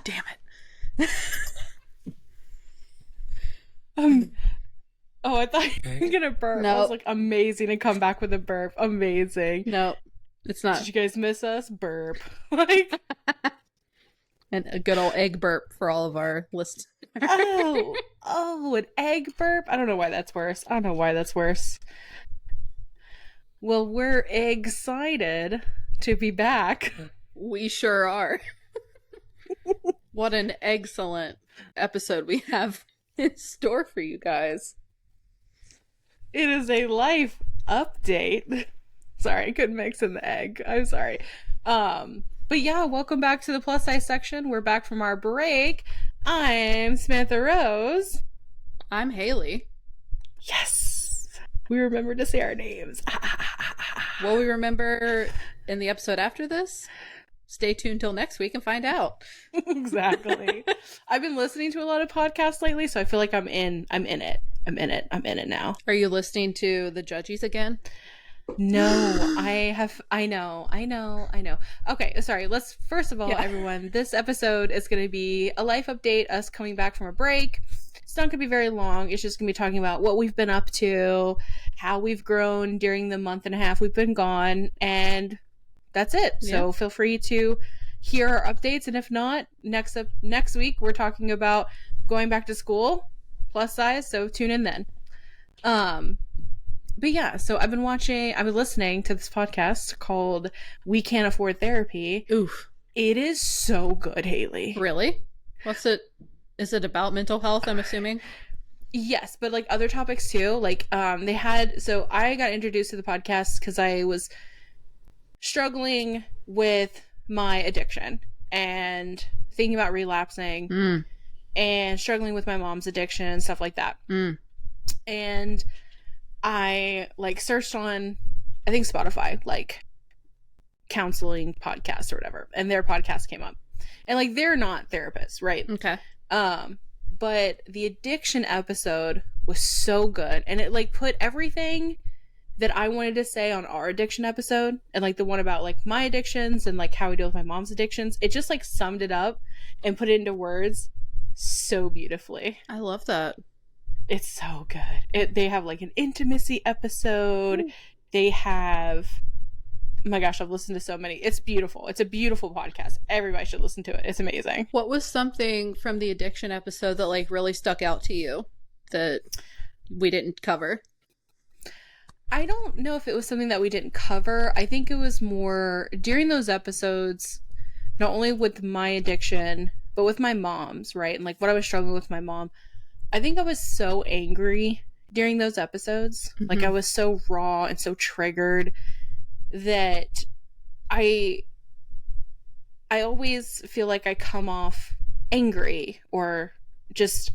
damn it. Oh, I thought you were gonna burp. I was Nope. like, amazing, and come back with a burp. Amazing. No, it's not. Did you guys miss us? Burp. Like, And a good old egg burp for all of our listeners. an egg burp? I don't know why that's worse. Well, we're excited to be back. We sure are. What an excellent episode we have in store for you guys. It is a life update. Sorry, I couldn't mix in the egg. I'm sorry. But yeah, welcome back to the plus size section. We're back from our break. I'm Samantha Rose. I'm Haley. Yes. We remembered to say our names. Will we remember in the episode after this? Stay tuned till next week and find out. Exactly. I've been listening to a lot of podcasts lately, so I feel like I'm in it now. Are you listening to the Judges again? No, I know. Okay, sorry. Let's, first of all, everyone, this episode is going to be a life update, us coming back from a break. It's not going to be very long. It's just going to be talking about what we've been up to, how we've grown during the month and a half we've been gone, and that's it. Yeah. So feel free to hear our updates, and if not, next week we're talking about going back to school, plus size, so tune in then. But yeah, so I've been listening to this podcast called We Can't Afford Therapy. Oof. It is so good, Haley. Really? What's it? Is it about mental health, I'm assuming? Yes, but like other topics too. Like so I got introduced to the podcast because I was struggling with my addiction and thinking about relapsing and struggling with my mom's addiction and stuff like that. And I like searched on, I think Spotify, like counseling podcasts or whatever, and their podcast came up. And like they're not therapists, right? Okay. But the addiction episode was so good, and it like put everything that I wanted to say on our addiction episode, and like the one about like my addictions and like how we deal with my mom's addictions. It just like summed it up and put it into words so beautifully. I love that. It's so good. They have like an intimacy episode. They have, oh my gosh, I've listened to so many. It's beautiful. It's a beautiful podcast. Everybody should listen to it. It's amazing. What was something from the addiction episode that like really stuck out to you that we didn't cover? I don't know if it was something that we didn't cover. I think it was more during those episodes, not only with my addiction, but with my mom's, right? And like what I was struggling with my mom. I think I was so angry during those episodes. Mm-hmm. Like I was so raw and so triggered that I always feel like I come off angry or just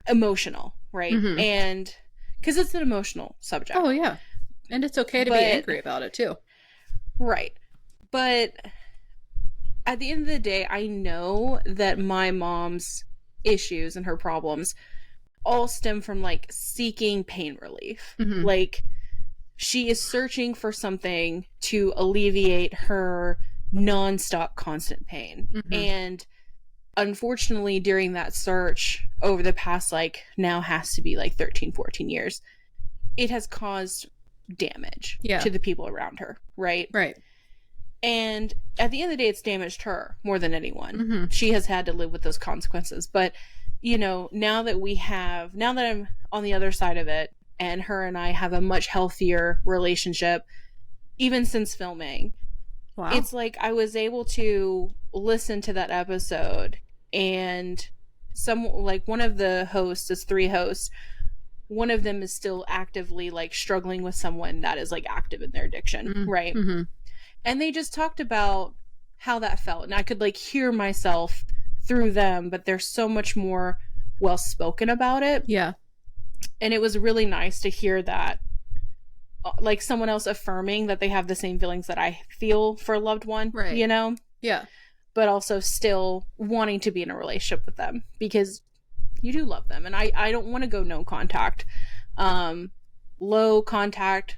emotional, right? Mm-hmm. And because it's an emotional subject. Oh, yeah. And it's okay to be angry about it, too. Right. But at the end of the day, I know that my mom's issues and her problems all stem from like seeking pain relief. Mm-hmm. Like she is searching for something to alleviate her nonstop constant pain. Mm-hmm. And unfortunately during that search over the past like now has to be like 13-14 years, it has caused damage to the people around her, right? And at the end of the day, it's damaged her more than anyone. Mm-hmm. She has had to live with those consequences. But, you know, now that I'm on the other side of it, and her and I have a much healthier relationship, even since filming, it's like I was able to listen to that episode, and one of the hosts, there's 3 hosts, one of them is still actively like struggling with someone that is like active in their addiction, right? Mm-hmm. And they just talked about how that felt. And I could like hear myself through them, but they're so much more well spoken about it. Yeah. And it was really nice to hear that, like someone else affirming that they have the same feelings that I feel for a loved one, right? You know? Yeah. But also still wanting to be in a relationship with them because you do love them. And I don't want to go no contact. Low contact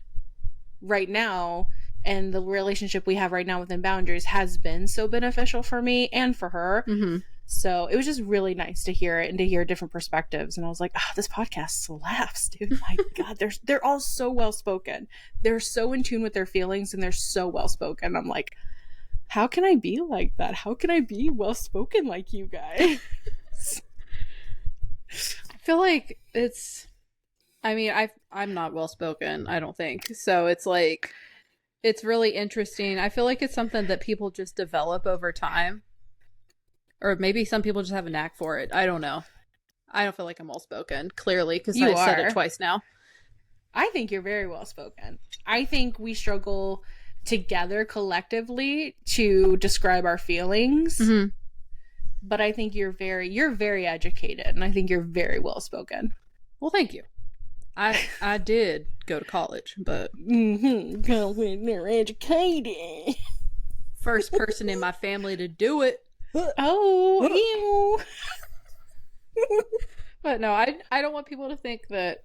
right now and the relationship we have right now within Boundaries has been so beneficial for me and for her. Mm-hmm. So it was just really nice to hear it and to hear different perspectives. And I was like, oh, this podcast slaps, dude. My God, they're all so well spoken. They're so in tune with their feelings and they're so well spoken. I'm like, how can I be like that? How can I be well spoken like you guys? I feel like I'm not well spoken, I don't think. So it's like, it's really interesting. I feel like it's something that people just develop over time. Or maybe some people just have a knack for it. I don't know. I don't feel like I'm well spoken, clearly, because I've said it twice now. I think you're very well spoken. I think we struggle together collectively to describe our feelings. Mm-hmm. But I think you're very educated, and I think you're very well spoken. Well, thank you. I did go to college, but they're educated. First person in my family to do it. Oh, ew. But no, I don't want people to think that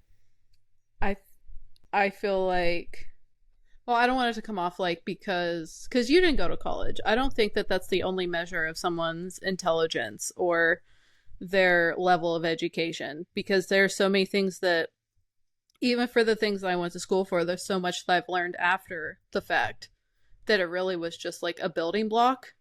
I feel like, well, I don't want it to come off like because you didn't go to college. I don't think that that's the only measure of someone's intelligence or their level of education, because there are so many things that, even for the things that I went to school for, there's so much that I've learned after the fact that it really was just like a building block.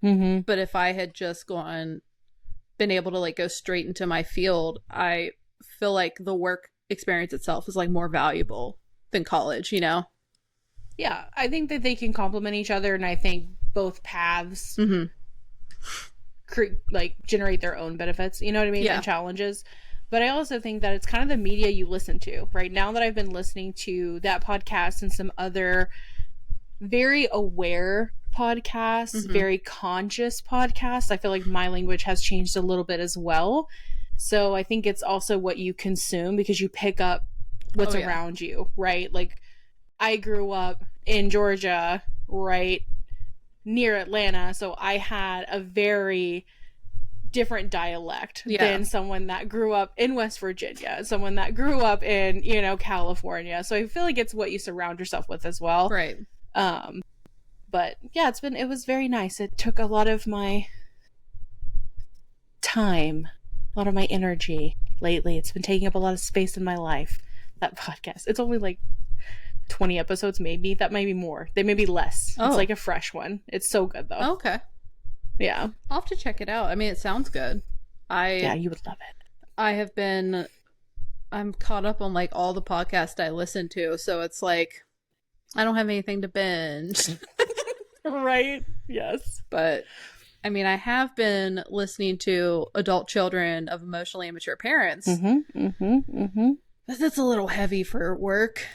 Mm-hmm. But if I had just been able to like go straight into my field, I feel like the work experience itself is like more valuable than college, you know? Yeah, I think that they can complement each other, and I think both paths like generate their own benefits, you know what I mean? Yeah. And challenges. But I also think that it's kind of the media you listen to. Right now that I've been listening to that podcast and some other very aware podcasts, very conscious podcasts, I feel like my language has changed a little bit as well. So I think it's also what you consume, because you pick up what's around you, right? Like, I grew up in Georgia, right near Atlanta, so I had a very different dialect than someone that grew up in West Virginia, someone that grew up in, California. So I feel like it's what you surround yourself with as well. Right. But yeah, it was very nice. It took a lot of my time, a lot of my energy lately. It's been taking up a lot of space in my life, that podcast. It's only like 20 episodes, maybe. That might be more. They may be less. It's like a fresh one. It's so good, though. Okay. Yeah. I'll have to check it out. I mean, it sounds good. Yeah, you would love it. I'm caught up on like all the podcasts I listen to, so it's like I don't have anything to binge. Right? Yes. But I mean, I have been listening to Adult Children of Emotionally Immature Parents. But that's a little heavy for work,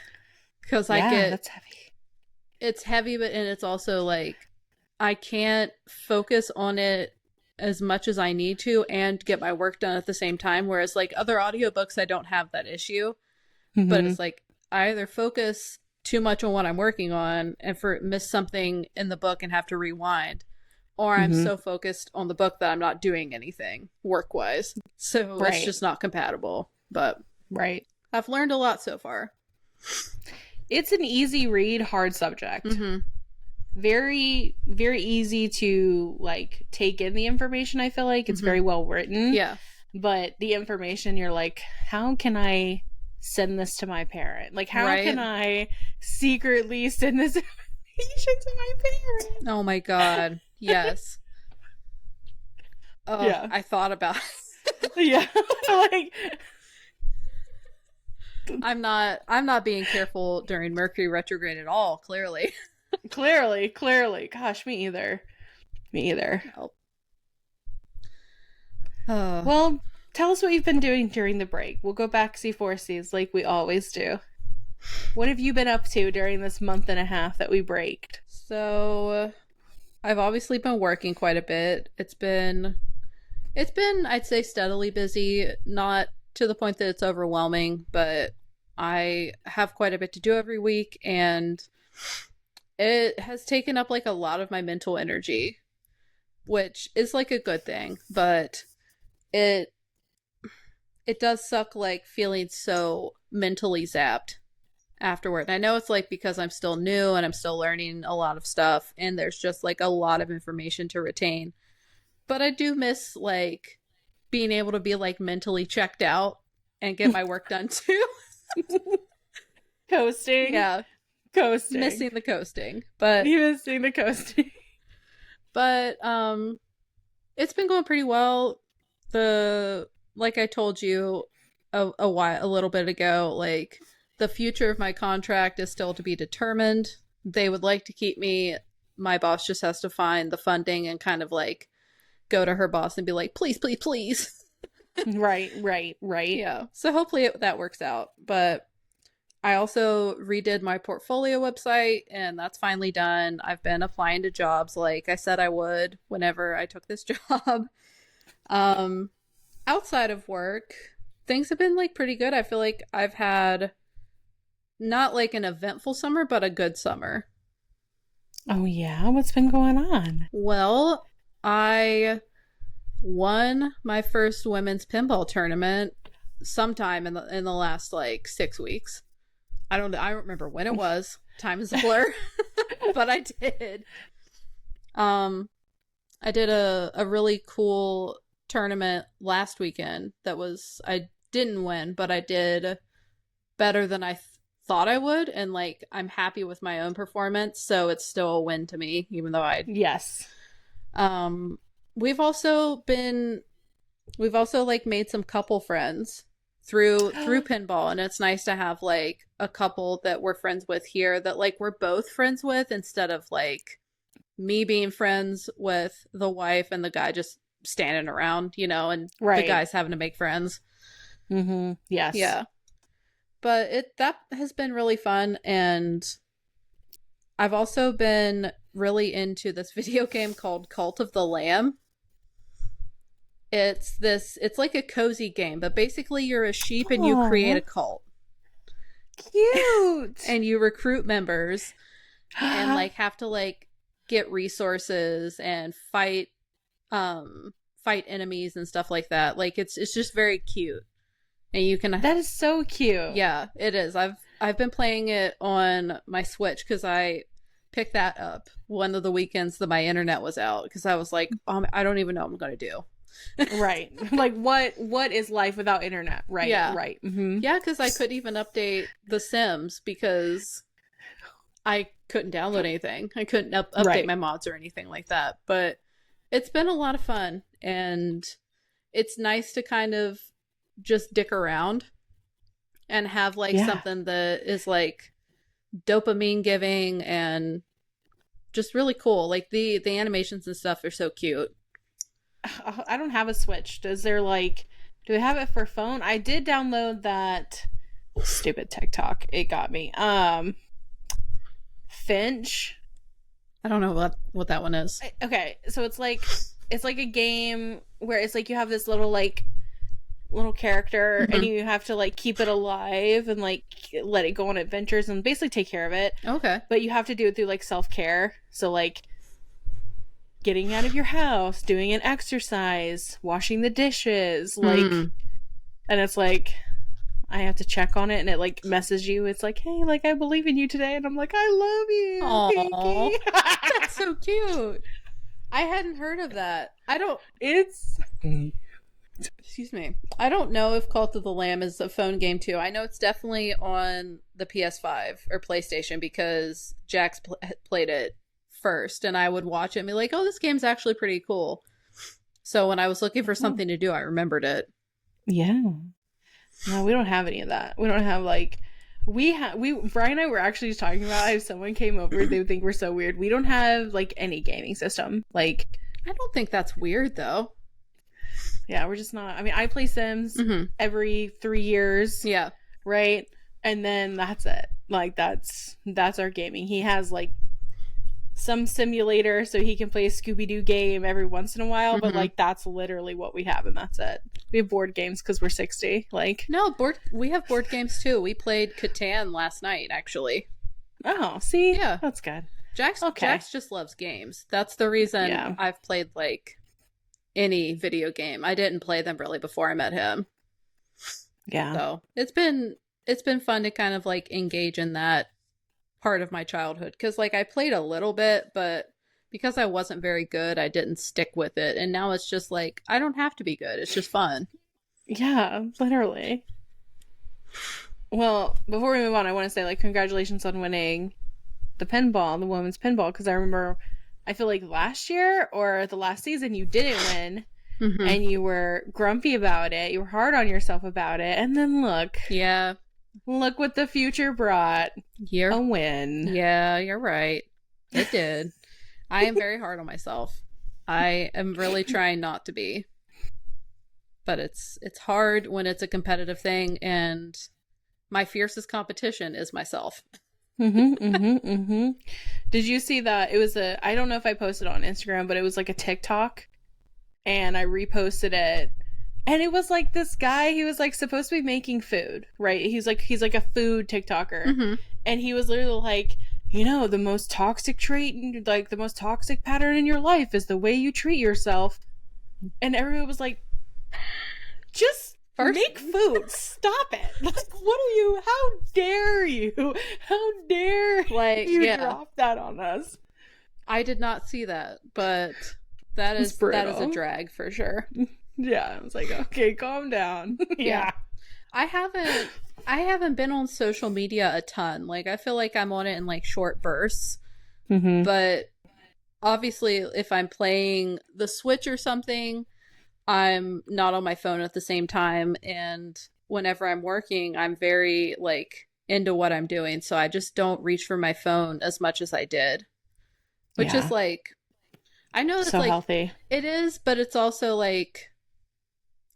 because that's heavy. It's heavy, and it's also like I can't focus on it as much as I need to and get my work done at the same time. Whereas like other audiobooks, I don't have that issue. But it's like I either focus too much on what I'm working on and miss something in the book and have to rewind, or I'm so focused on the book that I'm not doing anything work-wise. So it's just not compatible. But I've learned a lot so far. It's an easy read, hard subject. Very, very easy to like take in the information. I feel like it's very well written. Yeah. But the information, you're like, how can I send this to my parent? Like, how can I secretly send this information to my parent? Oh my God. Yes. Oh, yeah. I thought about it. Yeah. Like, I'm not being careful during Mercury retrograde at all, clearly. Clearly. Gosh, me either. Help. Well, tell us what you've been doing during the break. We'll go back C4Cs like we always do. What have you been up to during this month and a half that we braked? So, I've obviously been working quite a bit. It's been, I'd say, steadily busy, not to the point that it's overwhelming, but I have quite a bit to do every week, and it has taken up like a lot of my mental energy, which is like a good thing, but it does suck, like feeling so mentally zapped afterward. And I know it's like because I'm still new and I'm still learning a lot of stuff and there's just like a lot of information to retain. But I do miss like being able to be like mentally checked out and get my work done too. Coasting. Yeah. Coasting. Missing the coasting. But You missing the coasting. But it's been going pretty well. Like I told you a little bit ago, like the future of my contract is still to be determined. They would like to keep me. My boss just has to find the funding and kind of like go to her boss and be like, please, please, please. Right. Yeah. So hopefully that works out. But I also redid my portfolio website and that's finally done. I've been applying to jobs like I said I would whenever I took this job. Outside of work, things have been like pretty good. I feel like I've had not like an eventful summer, but a good summer. Oh yeah, what's been going on? Well, I won my first women's pinball tournament sometime in the last like 6 weeks. I don't remember when it was. Time is a blur. But I did. I did a really cool tournament last weekend I didn't win, but I did better than I thought I would, and like I'm happy with my own performance, so it's still a win to me, even though Yes. We've also like made some couple friends through pinball, and it's nice to have like a couple that we're friends with here that like we're both friends with, instead of like me being friends with the wife and the guy just standing around, and the guy's having to make friends. Mm-hmm. Yes. Yeah. But that has been really fun, and I've also been really into this video game called Cult of the Lamb. It's like a cozy game, but basically you're a sheep and you create a cult. Cute. And you recruit members and like have to like get resources and fight enemies and stuff like that. Like it's just very cute. And you can That is so cute. Yeah, it is. I've been playing it on my Switch because I picked that up one of the weekends that my internet was out, because I was like, I don't even know what I'm gonna do. Right. Like what is life without internet? Right. Yeah. Right. Mm-hmm. Yeah, because I couldn't even update The Sims because I couldn't download anything. I couldn't update my mods or anything like that. But it's been a lot of fun, and it's nice to kind of just dick around and have like something that is like dopamine giving and just really cool. Like the animations and stuff are so cute. I don't have a Switch. Do they have it for phone? I did download that stupid TikTok. It got me. Finch. I don't know what that one is. Okay, so it's like a game where it's like you have this little character, mm-hmm. and you have to like keep it alive and like let it go on adventures and basically take care of it. Okay. But you have to do it through like self-care. So like getting out of your house, doing an exercise, washing the dishes, like, and it's like I have to check on it, and it like messes you. It's like, hey, like I believe in you today, and I'm like, I love you. Aww. That's so cute. I hadn't heard of that. Excuse me. I don't know if Cult of the Lamb is a phone game too. I know it's definitely on the PS5 or PlayStation because Jax played it first, and I would watch it and be like, oh, this game's actually pretty cool. So when I was looking for something to do, I remembered it. Yeah. No, we don't have any of that. We don't have like Brian and I were actually just talking about if someone came over, they would think we're so weird. We don't have like any gaming system. Like, I don't think that's weird though. Yeah, we're just not. I mean, I play Sims every 3 years. Yeah. Right? And then that's it. Like that's our gaming. He has like some simulator so he can play a Scooby-Doo game every once in a while, but like that's literally what we have, and that's it. We have board games because we're 60. Like, no, we have board games too. We played Catan last night, actually. Oh, see? Yeah. That's good. Jax just loves games. That's the reason I've played like any video game. I didn't play them really before I met him. Yeah. So it's been it's been fun to kind of like engage in that part of my childhood because like I played a little bit, but because I wasn't very good, I didn't stick with it. And now it's just like I don't have to be good. It's just fun. Yeah, literally. Well, before we move on, I want to say like congratulations on winning the women's pinball, because I remember I feel like last year or the last season you didn't win and you were grumpy about it. You were hard on yourself about it. And then Yeah. Look what the future brought. A win. Yeah, you're right. It did. I am very hard on myself. I am really trying not to be. But it's hard when it's a competitive thing, and my fiercest competition is myself. Did you see that? It was I don't know if I posted it on Instagram, but it was like a TikTok, and I reposted it. And it was like this guy, he was like supposed to be making food, right? He's like a food TikToker. And he was literally like, you know, the most toxic trait, like the most toxic pattern in your life is the way you treat yourself. And everyone was like, just make food. Stop it. Like, what are you? How dare you? How dare you drop that on us? I did not see that, but that is a drag for sure. Yeah, I was like, okay, calm down. Yeah. I haven't been on social media a ton. Like, I feel like I'm on it in like short bursts. But obviously, if I'm playing the Switch or something, I'm not on my phone at the same time. And whenever I'm working, I'm very like into what I'm doing. So I just don't reach for my phone as much as I did, which is like, I know it's so like healthy. It is, but it's also like,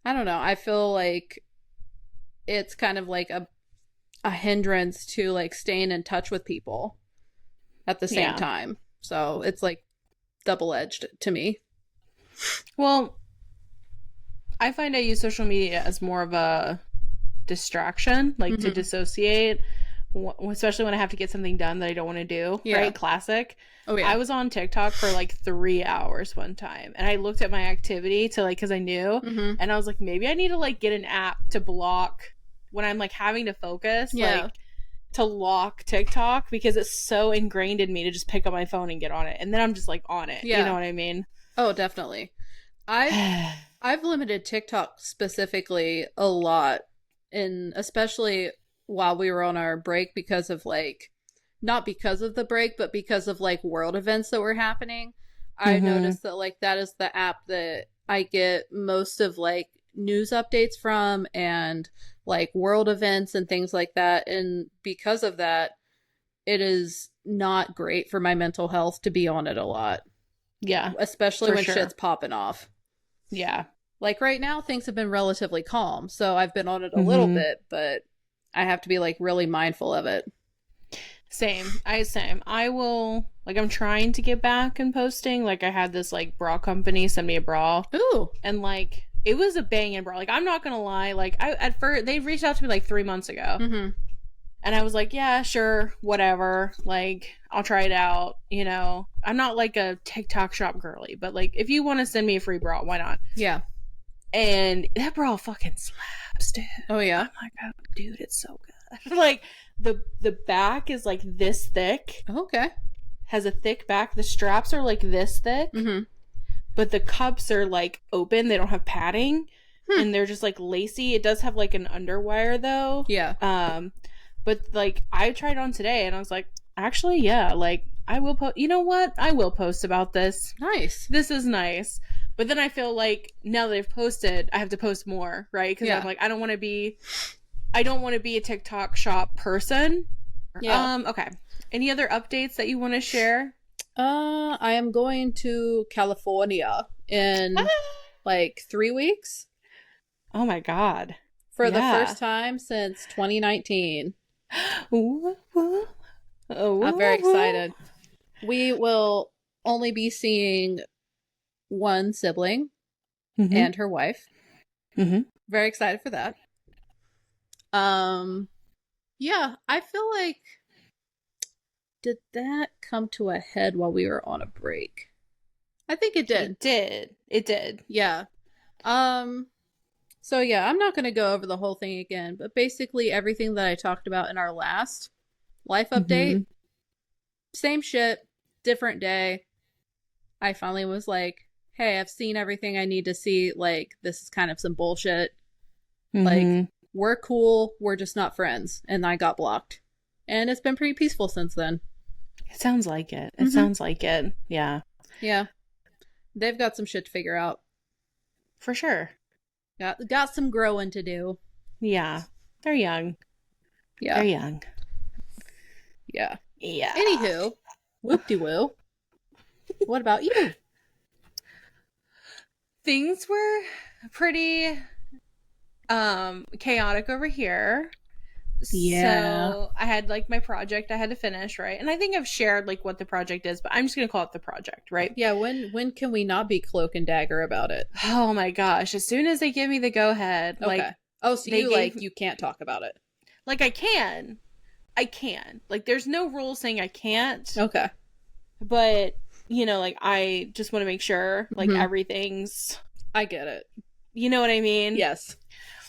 I don't know. I feel like it's kind of like a hindrance to like staying in touch with people at the same time. So it's like double-edged to me. Well, I find I use social media as more of a distraction, like to dissociate, especially when I have to get something done that I don't want to do. Right? Classic. Oh yeah. I was on TikTok for like 3 hours one time, and I looked at my activity to like, because I knew, and I was like, maybe I need to like get an app to block when I'm like having to focus, like to lock TikTok, because it's so ingrained in me to just pick up my phone and get on it, and then I'm just like on it. You know what I mean? Oh, definitely. I've limited TikTok specifically a lot, and especially while we were on our break, because of like, not because of the break, but because of like world events that were happening. I noticed that like that is the app that I get most of like news updates from, and like world events and things like that. And because of that, it is not great for my mental health to be on it a lot. Yeah. Especially when shit's popping off. Yeah. Like right now, things have been relatively calm, so I've been on it a little bit, but I have to be like really mindful of it. Same. I will, like, I'm trying to get back and posting. Like, I had this like bra company send me a bra. Ooh. And like, it was a banging bra. Like, I'm not gonna lie. Like, at first they reached out to me like 3 months ago, and I was like, yeah, sure, whatever. Like, I'll try it out. You know, I'm not like a TikTok shop girly, but like, if you want to send me a free bra, why not? Yeah. And that bra fucking slaps, dude. Oh yeah. I'm like, oh, dude, it's so good. Like, the back is like this thick. Okay. Has a thick back. The straps are like this thick. But the cups are like open. They don't have padding. And they're just like lacy. It does have like an underwire though. Yeah. But like, I tried on today and I was like, actually, yeah, like I will post. You know what? I will post about this. Nice. This is nice. But then I feel like now that I've posted, I have to post more, right? Because I'm like, I don't want to be a TikTok shop person. Yeah. Okay. Any other updates that you want to share? I am going to California in like 3 weeks. Oh my God. For the first time since 2019. Ooh, ooh, ooh, I'm very excited. We will only be seeing one sibling and her wife. Very excited for that. Yeah, I feel like, did that come to a head while we were on a break? I think it did. It did. Yeah. So yeah, I'm not going to go over the whole thing again, but basically everything that I talked about in our last life update, Mm-hmm. same shit, different day. I finally was like, "Hey, I've seen everything I need to see. Like, this is kind of some bullshit. Like, Mm-hmm. we're cool, we're just not friends." And I got blocked. And it's been pretty peaceful since then. It sounds like it. It Mhm. sounds like it. Yeah, Yeah. They've got some shit to figure out. for sure. Got some growing to do. Yeah, they're young. They're Yeah. young. Yeah. Yeah. Anywho, whoop de woo. What about you? Things were pretty chaotic over here. Yeah. So I had like my project I had to finish, right? And I think I've shared like what the project is, but I'm just gonna call it the project, right? Yeah, when can we not be cloak and dagger about it? Oh my gosh. As soon as they give me the go ahead, like Okay. Oh, so they you gave like you can't talk about it. like I can. I can. Like there's no rule saying I can't, Okay. but you know, like I just want to make sure like Hmm. everything's I get it. you know what I mean? Yes.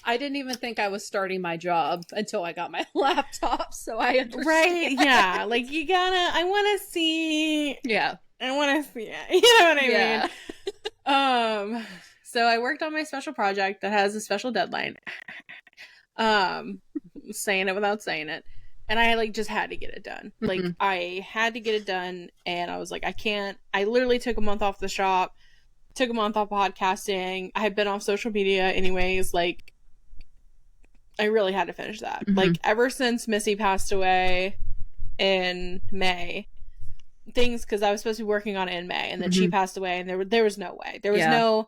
I didn't even think I was starting my job until I got my laptop, so I Right? understand. Yeah. Like you gotta I wanna see Yeah. I wanna see it. You know what I Yeah. mean? So I worked on my special project that has a special deadline. Um saying it without saying it. And I like just had to get it done. Like Hmm. I had to get it done and I was like I can't. I literally took a month off the shop, took a month off podcasting. I had been off social media anyways, like I really had to finish that. Hmm. Like ever since Missy passed away in May, things because I was supposed to be working on it in May and then she Hmm. passed away and there was no way. Yeah.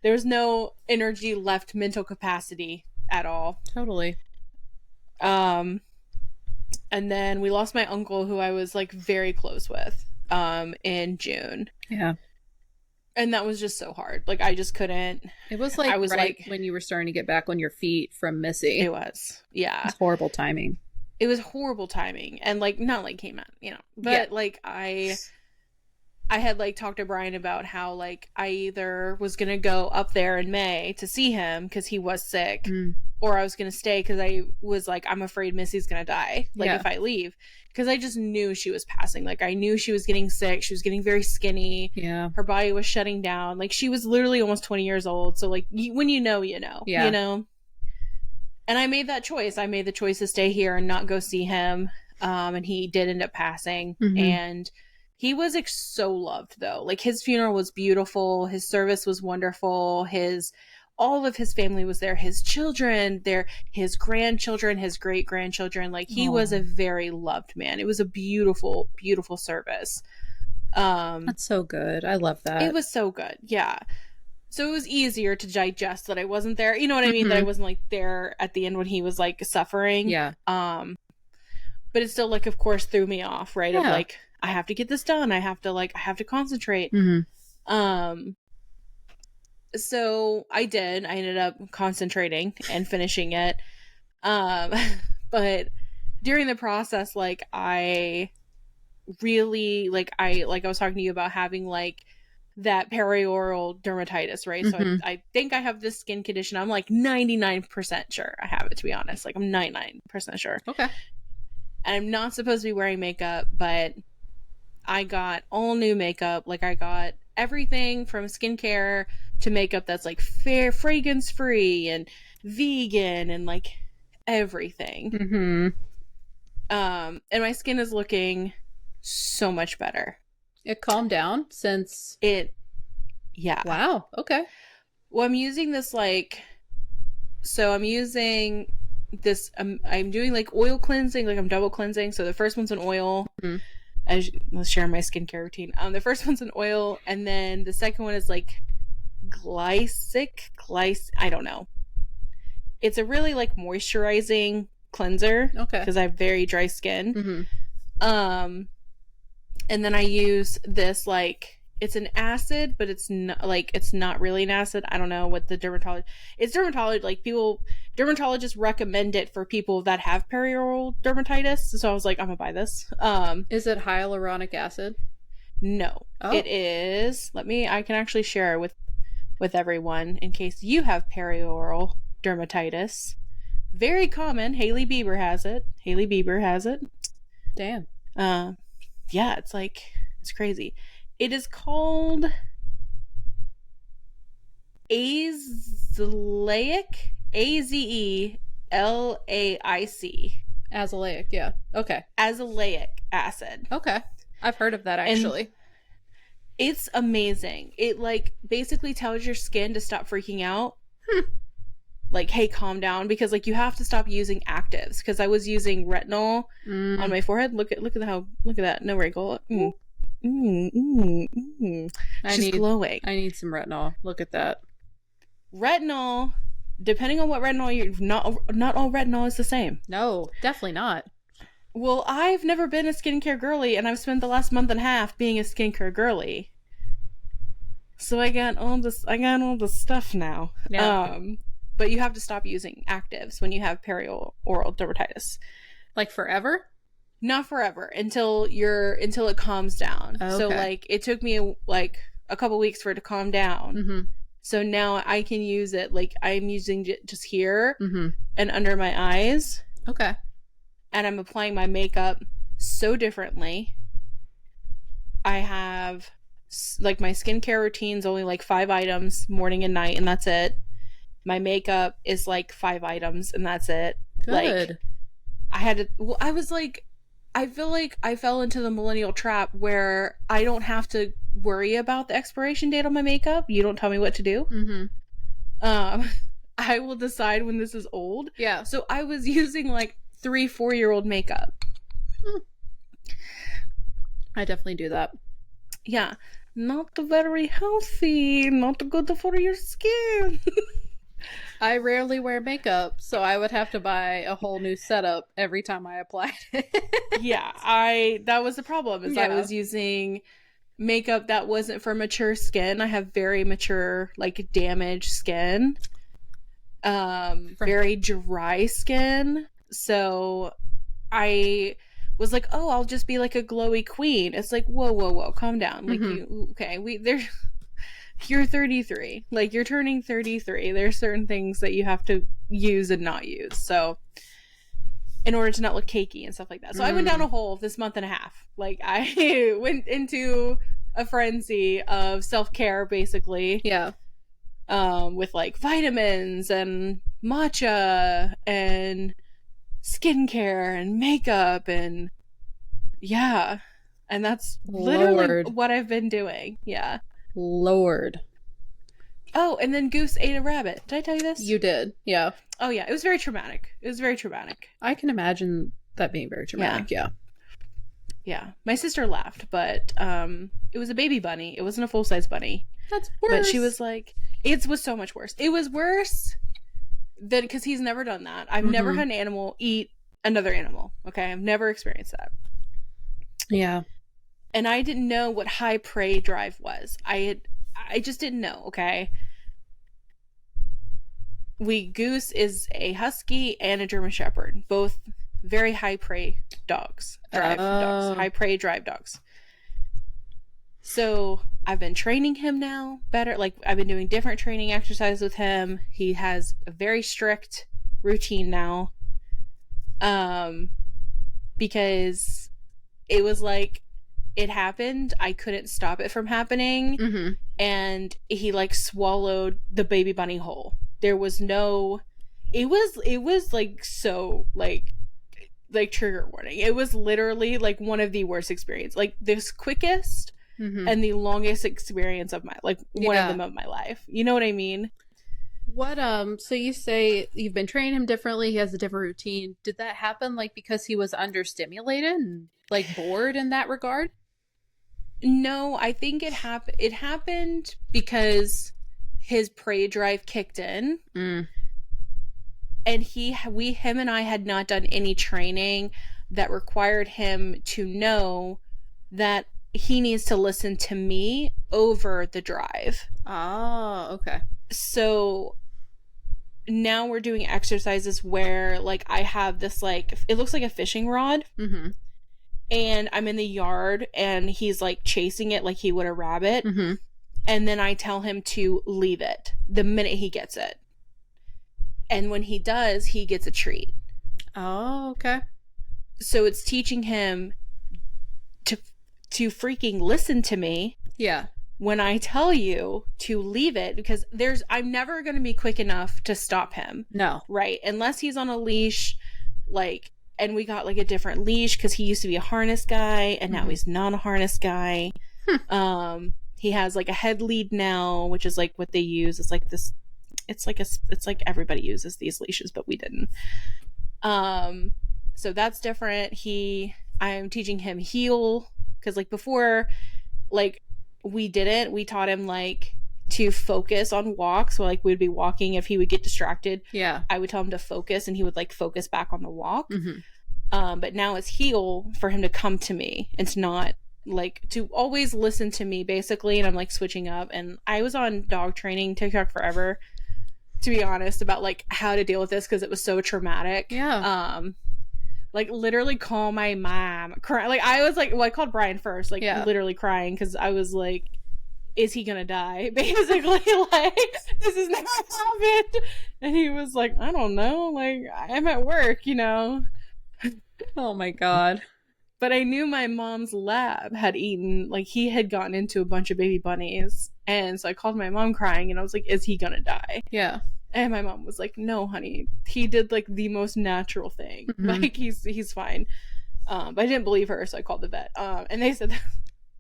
There was no energy left, mental capacity at all. Totally. Um and then we lost my uncle who I was like very close with in June. Yeah. And that was just so hard. Like I just couldn't. It was like I was right like when you were starting to get back on your feet from Missy. it was. Yeah. It's horrible timing. It was horrible timing and like not like came out, you know. But Yeah. like I had like talked to Brian about how like I either was going to go up there in May to see him cuz he was sick Mm. or I was going to stay cuz I was like I'm afraid Missy's going to die like Yeah. if I leave cuz I just knew she was passing. Like I knew she was getting sick. She was getting very skinny. Yeah. Her body was shutting down. Like she was literally almost 20 years old. So like when you know, you know. Yeah. You know. And I made that choice. I made the choice to stay here and not go see him. And he did end up passing. Mhm. And he was so loved though. Like his funeral was beautiful. His service was wonderful. All of his family was there. His children, his grandchildren, his great grandchildren. Like he was a very loved man. It was a beautiful, beautiful service. That's so good. I love that. It was so good. Yeah. So it was easier to digest that I wasn't there. You know what I mean? Mhm. That I wasn't like there at the end when he was like suffering. Yeah. But it still like of course threw me off, right? Of Yeah. like I have to get this done. I have to concentrate. Mhm. So I did. I ended up concentrating and finishing it. But during the process like I really like I was talking to you about having like that perioral dermatitis, right? So Mhm. I think I have this skin condition. I'm like 99% sure I have it, to be honest. Like I'm 99% sure. Okay. And I'm not supposed to be wearing makeup, but I got all new makeup. Like I got everything from skincare to makeup that's like fair, fragrance free and vegan and like everything. Mhm. And my skin is looking so much better. It calmed down since. Yeah. Wow. Okay. Well, I'm using this like, so I'm using this, I'm doing like oil cleansing, like I'm double cleansing. So the first one's an oil. Mhm. Let's share my skincare routine. The first one's an oil, and then the second one is like I don't know. It's a really like moisturizing cleanser. Okay. Because I have very dry skin. Mhm. And then I use this like it's an acid, but it's not really an acid. I don't know what the dermatology like dermatologists recommend it for people that have perioral dermatitis. So I was like, I'm gonna buy this. Is it hyaluronic acid? No. Oh. It is. I can actually share with everyone in case you have perioral. dermatitis. Very common. Hailey Bieber has it. Damn. Yeah, it's crazy. It is called azellaic, AZELAIC. Azelaic, yeah. Okay. Azelaic acid. Okay. I've heard of that, actually. And it's amazing. It like basically tells your skin to stop freaking out. Like, hey, calm down, because like you have to stop using actives. Because I was using retinol on my forehead. Look at that, no wrinkle. She's glowing. I need some retinol. Look at that. Retinol, depending on what retinol you're not all retinol is the same. No, definitely not. Well, I've never been a skincare girly, and I've spent the last month and a half being a skincare girly. So I got all this stuff now. Yeah. But you have to stop using actives when you have perioral dermatitis. Like forever? Not forever, until it calms down. Okay. So like it took me like a couple weeks for it to calm down. Mm-hmm. So now I can use it, like I'm using it just here and under my eyes. Okay. And I'm applying my makeup so differently. I have like my skincare routine's only like 5 items, morning and night, and that's it. My makeup is like 5 items, and that's it. Good. Like I feel like I fell into the millennial trap where I don't have to worry about the expiration date on my makeup. You don't tell me what to do. Mm-hmm. I will decide when this is old. Yeah. So I was using like 3-4-year-old makeup. I definitely do that. Yeah. Not very healthy. Not good for your skin. I rarely wear makeup, so I would have to buy a whole new setup every time I applied it. Yeah, that was the problem, is I was using makeup that wasn't for mature skin. I have very mature, like, damaged skin. Very dry skin. So I was like, oh, I'll just be like a glowy queen. It's like, whoa, calm down. Like, you're 33. Like, you're turning 33. There's certain things that you have to use and not use. So, in order to not look cakey and stuff like that. So, I went down a hole this month and a half. Like, I went into a frenzy of self-care, basically. Yeah. With, like, vitamins and matcha and skincare and makeup and, yeah. And that's literally what I've been doing. Yeah. Lord. Oh, and then Goose ate a rabbit. Did I tell you this? You did, yeah. Oh, yeah. It was very traumatic. I can imagine that being very traumatic, yeah. Yeah. My sister laughed, but it was a baby bunny. It wasn't a full-size bunny. That's worse. But she was like, it was so much worse. It was worse than, because he's never done that. I've never had an animal eat another animal. Okay? I've never experienced that. Yeah. And I didn't know what high prey drive was. I just didn't know, okay? Goose is a husky and a German Shepherd. Both very high prey dogs. High prey drive dogs. So I've been training him now better. Like, I've been doing different training exercises with him. He has a very strict routine now. Because it was like, it happened, I couldn't stop it from happening, and he like swallowed the baby bunny whole. There was no, it was like, so like trigger warning. It was literally like one of the worst experiences, like this quickest and the longest experience of my, like, one of them of my life. You know what I mean? What, so you say you've been training him differently, he has a different routine. Did that happen, like, because he was understimulated and, like, bored in that regard? No, I think it happened because his prey drive kicked in. And him and I had not done any training that required him to know that he needs to listen to me over the drive. Oh, okay. So now we're doing exercises where, like, I have this, like, it looks like a fishing rod. And I'm in the yard and he's like chasing it like he would a rabbit. And then I tell him to leave it the minute he gets it. And when he does, he gets a treat. Oh, okay. So it's teaching him to freaking listen to me. Yeah. When I tell you to leave it, because I'm never going to be quick enough to stop him. No. Right. Unless he's on a leash, like, and we got like a different leash because he used to be a harness guy and now he's not a harness guy. He has like a head lead now, which is like what they use. It's like this, it's like everybody uses these leashes, but we didn't. So that's different. I'm teaching him heel because like before, like we taught him like to focus on walks. So like we'd be walking, if he would get distracted, I would tell him to focus and he would like focus back on the walk. But now it's heel for him to come to me and to not like to always listen to me basically. And I'm like switching up, and I was on dog training TikTok forever, to be honest, about like how to deal with this because it was so traumatic. Like literally call my mom, cry. Like I was like, well, I called Brian first, like literally crying because I was like, is he gonna die? Basically, like this has never happened. And he was like, I don't know, like I'm at work, you know. Oh my god. But I knew my mom's lab had eaten, like he had gotten into a bunch of baby bunnies, and so I called my mom crying and I was like, is he gonna die? Yeah. And my mom was like, no, honey, he did like the most natural thing. Like he's fine. But I didn't believe her, so I called the vet. And they said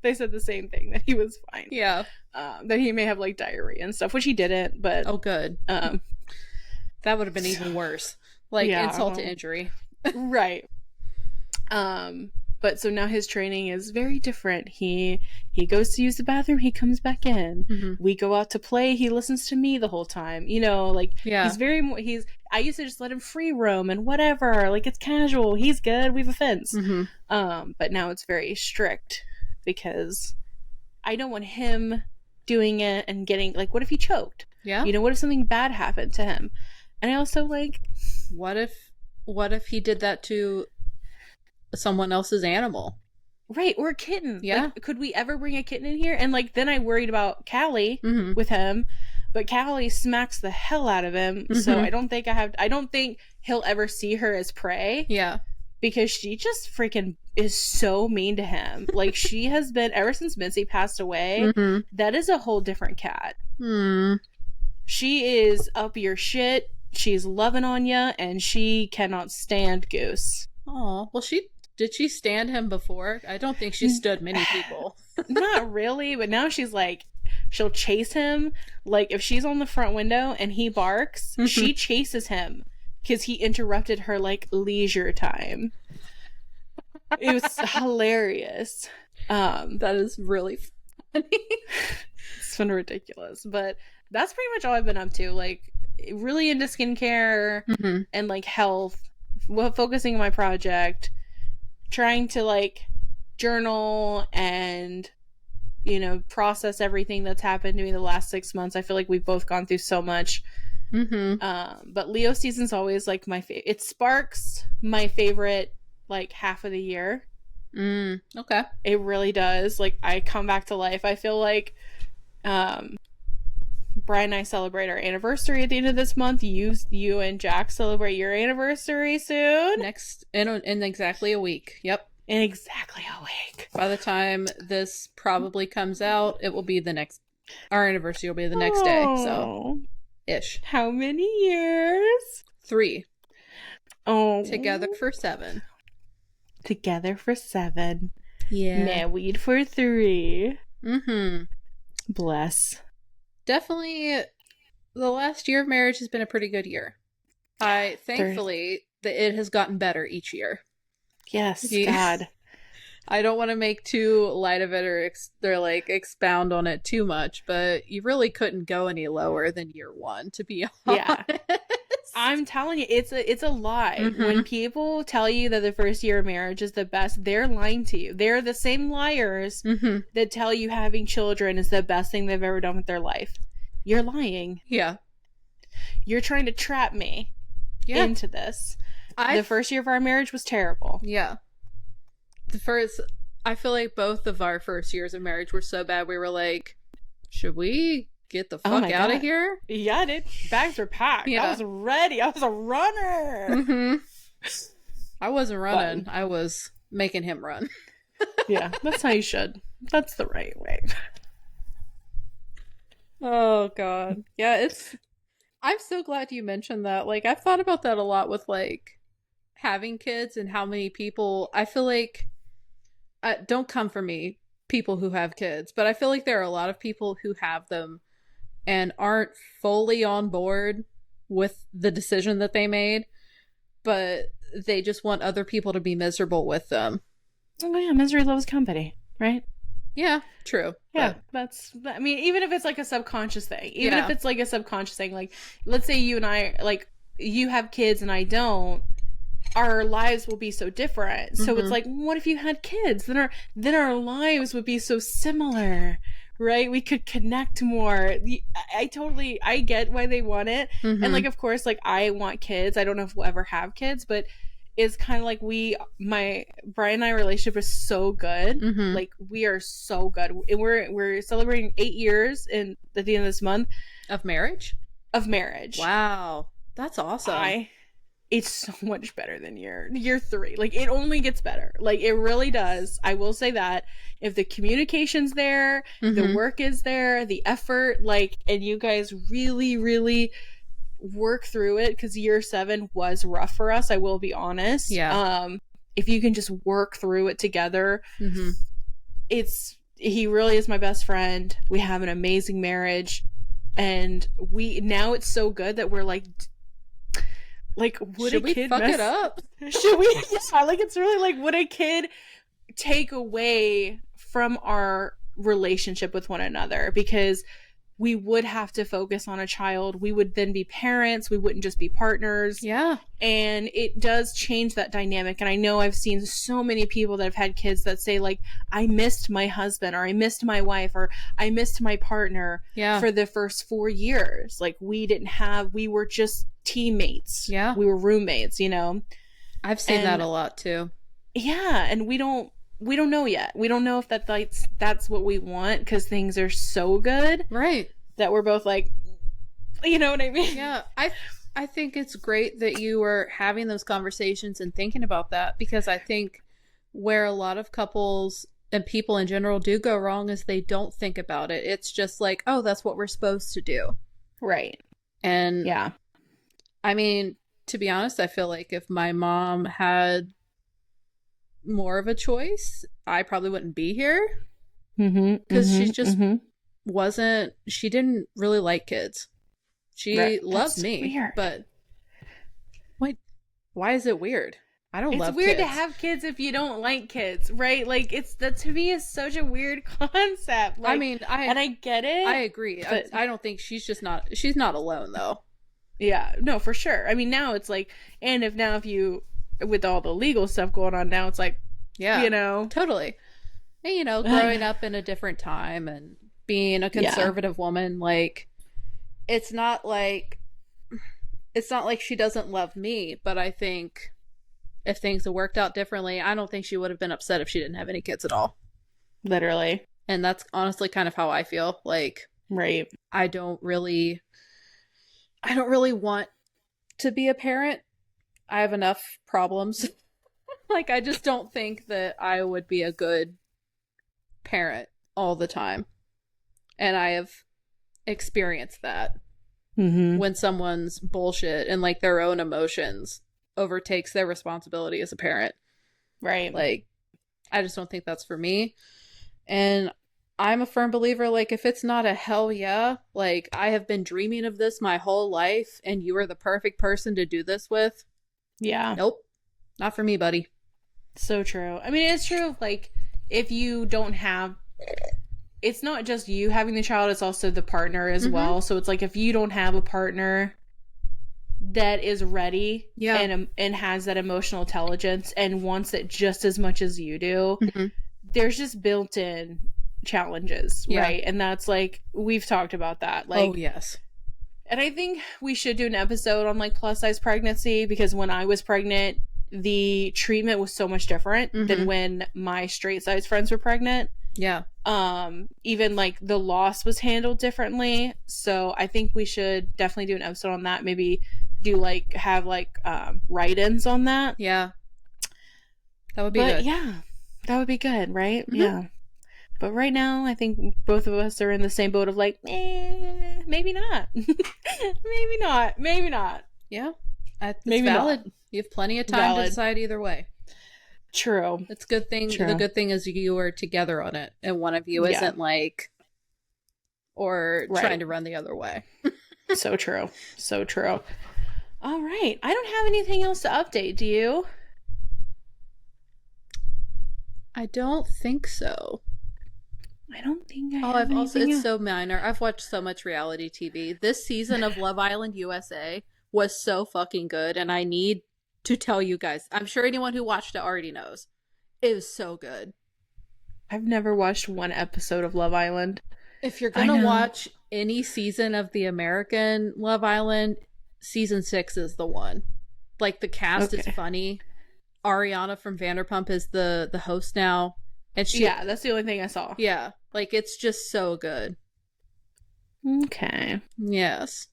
the same thing, that he was fine. Yeah. That he may have like diarrhea and stuff, which he didn't, but oh good. That would have been even worse. Like insult to injury. Right. But so now his training is very different. He goes to use the bathroom, he comes back in. We go out to play, he listens to me the whole time. You know, like I used to just let him free roam and whatever. Like it's casual. He's good. We have a fence. But now it's very strict because I don't want him doing it and getting like, what if he choked? Yeah. You know, what if something bad happened to him? And I also like, what if he did that to someone else's animal? Right, or a kitten. Yeah. Like, could we ever bring a kitten in here? And like then I worried about Callie with him, but Callie smacks the hell out of him. So I don't think he'll ever see her as prey. Yeah. Because she just freaking is so mean to him. Like she has been ever since Mincy passed away. That is a whole different cat. She is up your shit. She's loving on ya, and she cannot stand Goose. Oh, well, did she stand him before? I don't think she stood many people. Not really, but now she's like, she'll chase him. Like if she's on the front window and he barks, she chases him because he interrupted her like leisure time. It was hilarious. That is really funny. It's been ridiculous, but that's pretty much all I've been up to. Like really into skincare and like health, focusing on my project, trying to like journal and, you know, process everything that's happened to me the last 6 months. I feel like we've both gone through so much. But Leo season's always like my favorite. It sparks my favorite like half of the year. Okay. It really does. Like I come back to life. I feel like Brian and I celebrate our anniversary at the end of this month. You and Jack celebrate your anniversary soon. Next in exactly a week. Yep. In exactly a week. By the time this probably comes out, it will be our anniversary will be the next day. So ish. How many years? 3. Oh. Together for 7. Together for 7. Yeah. Married for 3. Bless. Definitely the last year of marriage has been a pretty good year. Thankfully that it has gotten better each year. Yes, God. I don't want to make too light of it or expound on it too much, but you really couldn't go any lower than year 1, to be honest. Yeah. I'm telling you, it's a lie. When people tell you that the first year of marriage is the best, they're lying to you. They're the same liars that tell you having children is the best thing they've ever done with their life. You're lying. Yeah. You're trying to trap me into this. The first year of our marriage was terrible. Yeah. I feel like both of our first years of marriage were so bad. We were like, should we get the Oh fuck my out of God. here. Yeah, dude. Bags were packed. Yeah. I was ready. I was a runner. Mm-hmm. I wasn't running. But I was making him run. yeah, that's how you should. That's the right way. Oh God. Yeah, I'm so glad you mentioned that. Like, I've thought about that a lot with like having kids and how many people I feel like don't come for me, people who have kids, but I feel like there are a lot of people who have them and aren't fully on board with the decision that they made, but they just want other people to be miserable with them. Oh yeah, misery loves company, right? Yeah, true. Yeah, But I mean, even if it's like a subconscious thing, even Yeah. if it's like a subconscious thing, like let's say you and I, like you have kids and I don't, our lives will be so different. So it's Mhm. like, what if you had kids? Then our lives would be so similar, right? We could connect more. I get why they want it. Mhm. And like, of course, like I want kids. I don't know if we'll ever have kids, but it's kind of like my Brian and I relationship is so good. Mhm. Like we are so good. And we're celebrating 8 years at the end of this month Of marriage? of marriage. Wow. That's awesome. It's so much better than year 3. Like it only gets better. Like it really does. I will say that if the communication's there, the Mhm. work is there, the effort, like, and you guys really, really work through it, because year 7 was rough for us. I will be honest. Yeah. If you can just work through it together, Mhm. he really is my best friend. We have an amazing marriage, and now it's so good that we're like would Should a we kid fuck mess it up? should we yeah, like it's really like, would a kid take away from our relationship with one another? Because we would have to focus on a child. We would then be parents. We wouldn't just be partners. Yeah. And it does change that dynamic. And I know I've seen so many people that have had kids that say like, I missed my husband, or I missed my wife, or I missed my partner Yeah. for the first 4 years. Like we were just teammates. Yeah. We were roommates, you know? I've seen And that a lot too. yeah. And we don't know yet. We don't know if that's what we want, because things are so good Right. that we're both like, you know what I mean? Yeah. I think it's great that you were having those conversations and thinking about that, because I think where a lot of couples and people in general do go wrong is they don't think about it. It's just like, oh, that's what we're supposed to do. Right. And Yeah. I mean, to be honest, I feel like if my mom had more of a choice, I probably wouldn't be here, because she just she didn't really like kids. She Right. loved That's me, weird. but wait, why is it weird? I don't It's love weird kids. to have kids if you don't like kids, right? Like that to me is such a weird concept. Like, I mean, and I get it. I agree. but- I don't think she's not alone though. Yeah, no, for sure. I mean, now it's like, and if you, with all the legal stuff going on now, it's like, Yeah. you know, Totally. And, growing up in a different time and being a conservative woman, like it's not like she doesn't love me, but I think if things had worked out differently, I don't think she would have been upset if she didn't have any kids at all. literally. And that's honestly kind of how I feel. Like Right. I don't really want to be a parent. I have enough problems. Like I just don't think that I would be a good parent all the time. And I have experienced that when someone's bullshit and like their own emotions overtakes their responsibility as a parent. Right. Like I just don't think that's for me. And I'm a firm believer, like, if it's not a hell yeah, like, I have been dreaming of this my whole life, and you are the perfect person to do this with. Yeah. Nope. Not for me, buddy. So true. I mean, it's true. Like, if you don't have, it's not just you having the child, it's also the partner as well. So it's like, if you don't have a partner that is ready and has that emotional intelligence and wants it just as much as you do, there's just built-in challenges, right? And that's like, we've talked about that. Like, oh, yes. And I think we should do an episode on like plus size pregnancy, because when I was pregnant, the treatment was so much different than when my straight size friends were pregnant. Yeah. Even like the loss was handled differently. So I think we should definitely do an episode on that. Maybe do like have like write-ins on that. Yeah. That would be But good. yeah, that would be good, right? Mm-hmm. Yeah. But right now, I think both of us are in the same boat of like, maybe not. Maybe not. Maybe not. Yeah. It's Maybe valid. not. You have plenty of time to Valid. decide either way. True. It's a good thing. True. The good thing is you are together on it, and one of you Yeah. isn't like, or Right. trying to run the other way. So true. So true. All right. I don't have anything else to update. Do you? I don't think so. I don't think I Oh, have I've also, anything it's so minor. I've watched so much reality TV. This season of Love Island USA was so fucking good, and I need to tell you guys. I'm sure anyone who watched it already knows. It was so good. I've never watched one episode of Love Island. If you're I gonna know. watch any season of the American Love Island, season 6 is the one. Like, the cast is Okay. funny. Ariana from Vanderpump is the host now, and she Yeah, that's the only thing I saw. yeah, like, it's just so good. Okay. Yes.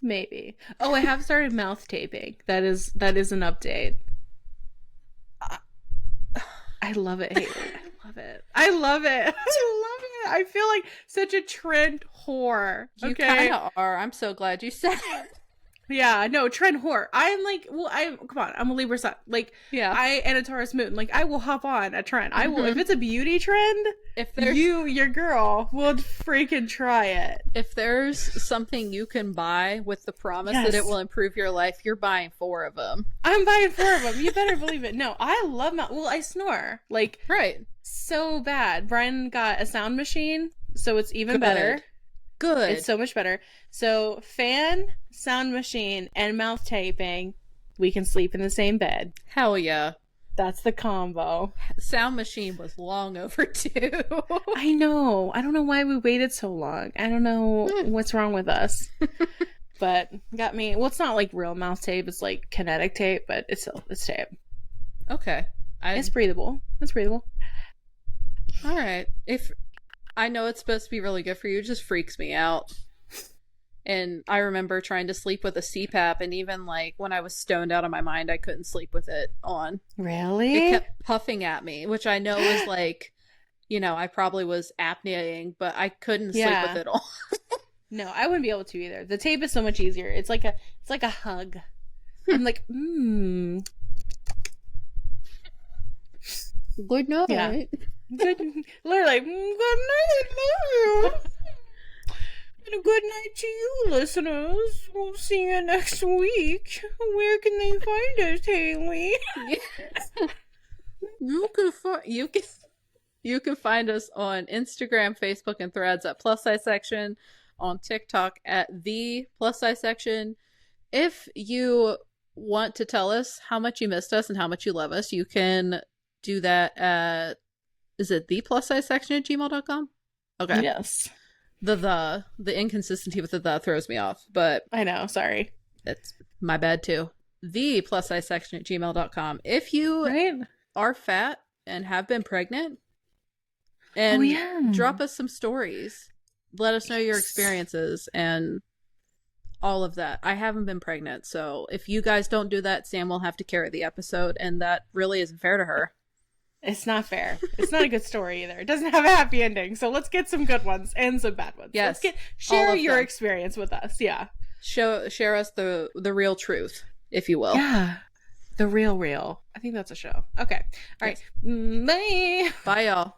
Maybe. Oh, I have started mouth taping. That is an update. I love it, Haley. I love it. I love it. I love it. I feel like such a trend whore. You Okay. kind of are. I'm so glad you said it. Yeah, no, trend whore. I'm like, well, come on, I'm a Libra sun. Like, Yeah. and a Taurus moon. Like, I will hop on a trend. I will, Mhm. if it's a beauty trend, If there's your girl, will freaking try it. if there's something you can buy with the promise that Yes. it will improve your life, you're buying 4 of them. I'm buying 4 of them. You better believe it. No, I love well, I snore like Right. so bad. Brian got a sound machine, so it's even better. Good. It's so much better. So fan, sound machine, and mouth taping, we can sleep in the same bed. Hell yeah. That's the combo. Sound machine was long overdue. I know. I don't know why we waited so long. I don't know what's wrong with us. But got me. Well, it's not like real mouth tape. It's like kinetic tape, but it's tape. Okay. It's breathable. It's breathable. All right. If I know it's supposed to be really good for you, it just freaks me out. And I remember trying to sleep with a CPAP, and even like when I was stoned out of my mind, I couldn't sleep with it on. Really? It kept puffing at me, which I know was like, I probably was apneaing, but I couldn't sleep with it on. No, I wouldn't be able to either. The tape is so much easier. It's like a hug. I'm like, Good night. Yeah. Good. Literally, good night, love you. And a good night to you, listeners. We'll see you next week. Where can they find us, Haley? You can find us on Instagram, Facebook, and Threads at Plus Size Section, on TikTok at the Plus Size Section. If you want to tell us how much you missed us and how much you love us, you can do that at, is it the Plus Size Section at gmail.com? Okay. Yes. The inconsistency with the throws me off, but I know, sorry. that's my bad too. The Plus Size Section at gmail.com. If you are fat and have been pregnant, and drop us some stories. Let us know your experiences and all of that. I haven't been pregnant, so if you guys don't do that, Sam will have to carry the episode, and that really isn't fair to her. It's not fair. It's not a good story either. It doesn't have a happy ending. So let's get some good ones and some bad ones. Yes. Share all of your them. experience with us. Yeah. Share us the real truth, if you will. Yeah. The real. I think that's a show. Okay. All right. Bye. Bye, y'all.